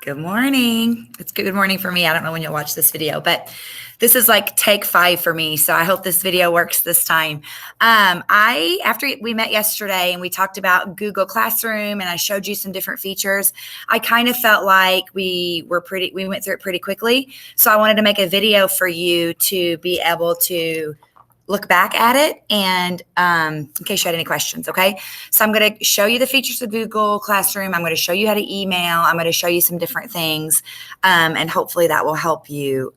Good morning. It's good morning for me. I don't know when you'll watch this video, but this is like take 5 for me. So I hope this video works this time. After we met yesterday and we talked about Google Classroom and I showed you some different features, I kind of felt like we went through it pretty quickly. So I wanted to make a video for you to be able to look back at it and in case you had any questions, okay? So I'm going to show you the features of Google Classroom. I'm going to show you how to email. I'm going to show you some different things, and hopefully that will help you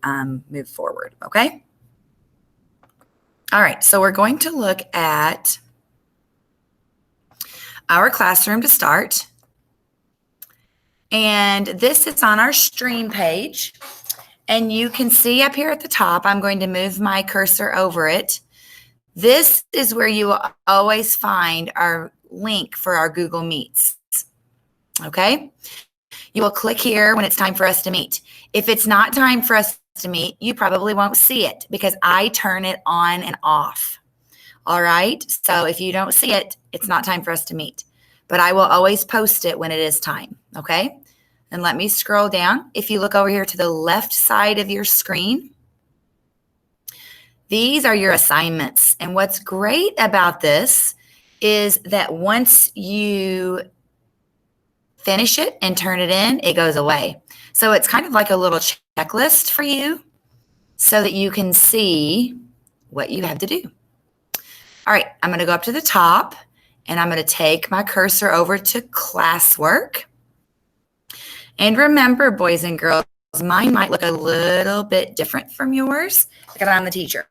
move forward, okay? All right, so we're going to look at our classroom to start. And this is on our stream page. And you can see up here at the top, I'm going to move my cursor over it. This is where you will always find our link for our Google Meets, okay? You will click here when it's time for us to meet. If it's not time for us to meet, you probably won't see it because I turn it on and off, all right? So if you don't see it, it's not time for us to meet. But I will always post it when it is time, okay? And let me scroll down. If you look over here to the left side of your screen, these are your assignments. And what's great about this is that once you finish it and turn it in, it goes away. So it's kind of like a little checklist for you so that you can see what you have to do. All right, I'm going to go up to the top and I'm going to take my cursor over to classwork. And remember, boys and girls, mine might look a little bit different from yours because I'm the teacher,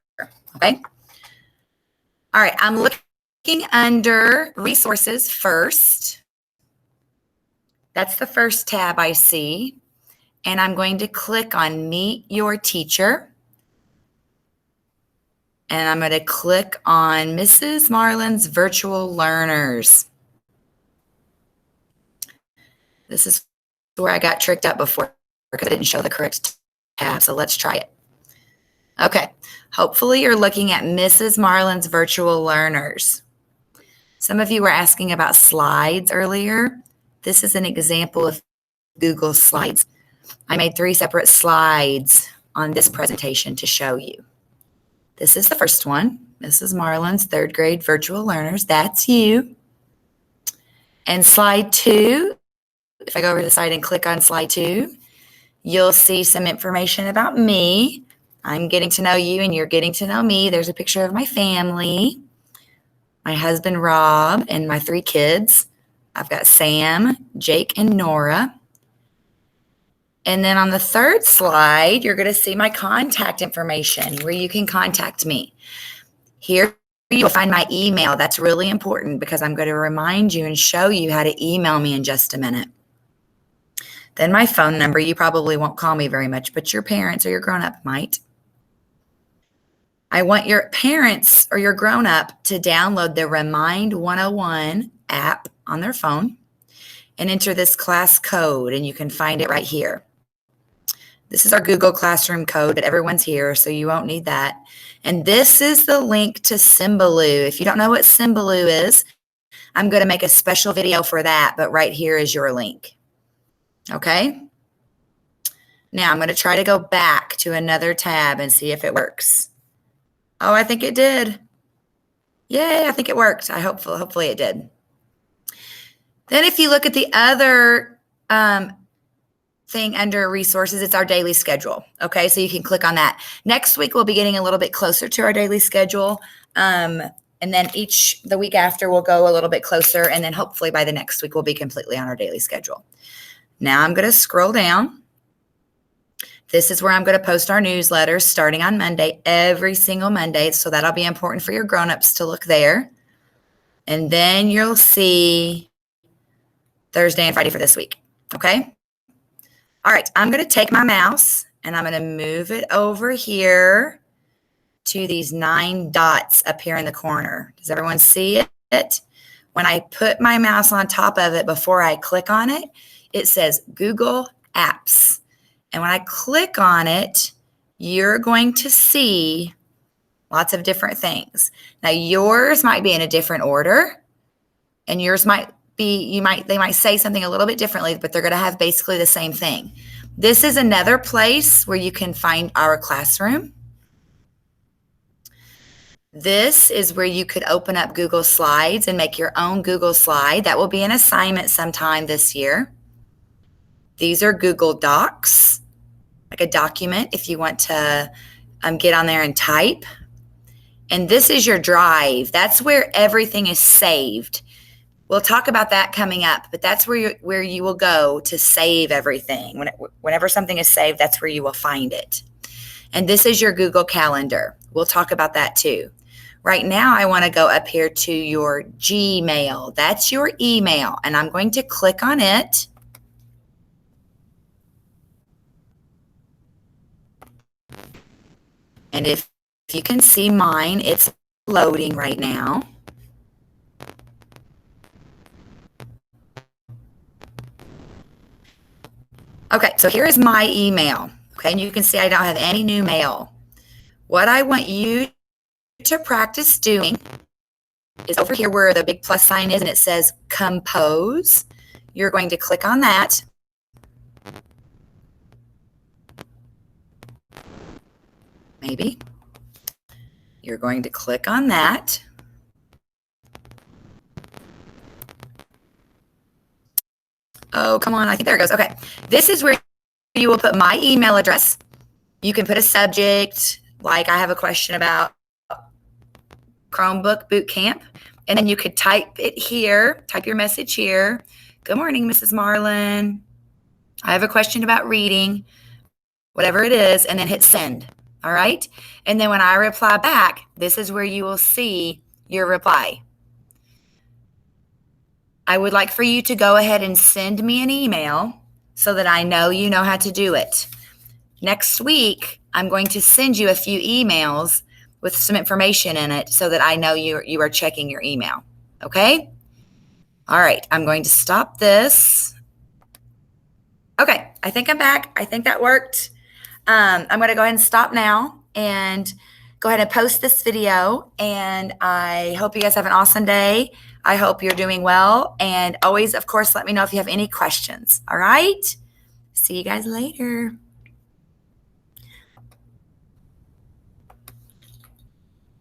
okay? All right, I'm looking under resources first. That's the first tab I see. And I'm going to click on Meet Your Teacher. And I'm going to click on Mrs. Marlin's Virtual Learners. This is where I got tricked up before because I didn't show the correct tab. So let's try it. Okay. Hopefully you're looking at Mrs. Marlin's Virtual Learners. Some of you were asking about slides earlier. This is an example of Google Slides. I made 3 separate slides on this presentation to show you. This is the first one, Mrs. Marlin's 3rd grade Virtual Learners. That's you. And slide 2, if I go over to the side and click on slide 2, you'll see some information about me. I'm getting to know you and you're getting to know me. There's a picture of my family, my husband, Rob, and my 3 kids. I've got Sam, Jake, and Nora. And then on the 3rd slide, you're going to see my contact information where you can contact me. Here you'll find my email. That's really important because I'm going to remind you and show you how to email me in just a minute. Then my phone number. You probably won't call me very much, but your parents or your grown-up might. I want your parents or your grown-up to download the Remind 101 app on their phone and enter this class code, and you can find it right here. This is our Google Classroom code, but everyone's here, so you won't need that. And this is the link to Symbaloo. If you don't know what Symbaloo is, I'm going to make a special video for that, but right here is your link. Okay? Now I'm going to try to go back to another tab and see if it works. Oh, I think it did. Yay, I think it worked. Hopefully it did. Then if you look at the other thing under resources, it's our daily schedule. Okay, so you can click on that. Next week, we'll be getting a little bit closer to our daily schedule. And then the week after, we'll go a little bit closer. And then hopefully by the next week, we'll be completely on our daily schedule. Now I'm going to scroll down. This is where I'm going to post our newsletters starting on Monday, every single Monday. So that'll be important for your grown-ups to look there. And then you'll see Thursday and Friday for this week. Okay? All right, I'm going to take my mouse and I'm going to move it over here to these 9 dots up here in the corner. Does everyone see it? When I put my mouse on top of it before I click on it, it says Google Apps. And when I click on it, you're going to see lots of different things. Now, yours might be in a different order, and yours might they might say something a little bit differently, but they're going to have basically the same thing. This is another place where you can find our classroom. This is where you could open up Google Slides and make your own Google slide. That will be an assignment sometime this year. These are Google Docs, like a document if you want to get on there and type. And this is your Drive. That's where everything is saved. We'll talk about that coming up, but that's where you will go to save everything. Whenever something is saved, that's where you will find it. And this is your Google Calendar. We'll talk about that too. Right now, I want to go up here to your Gmail. That's your email, and I'm going to click on it. And if you can see mine, it's loading right now. Okay, so here is my email. Okay, and you can see I don't have any new mail. What I want you to practice doing is over here where the big plus sign is and it says compose. You're going to click on that. Maybe. You're going to click on that. Oh, come on. I think there it goes. Okay. This is where you will put my email address. You can put a subject, like I have a question about Chromebook Boot Camp. And then you could type it here, type your message here. Good morning, Mrs. Marlin. I have a question about reading, whatever it is, and then hit send. All right. And then when I reply back, this is where you will see your reply. I would like for you to go ahead and send me an email so that I know you know how to do it. Next week, I'm going to send you a few emails with some information in it so that I know you are checking your email. Okay? All right. I'm going to stop this. Okay. I think I'm back. I think that worked. I'm going to go ahead and stop now and go ahead and post this video. And I hope you guys have an awesome day. I hope you're doing well. And always, of course, let me know if you have any questions. All right? See you guys later.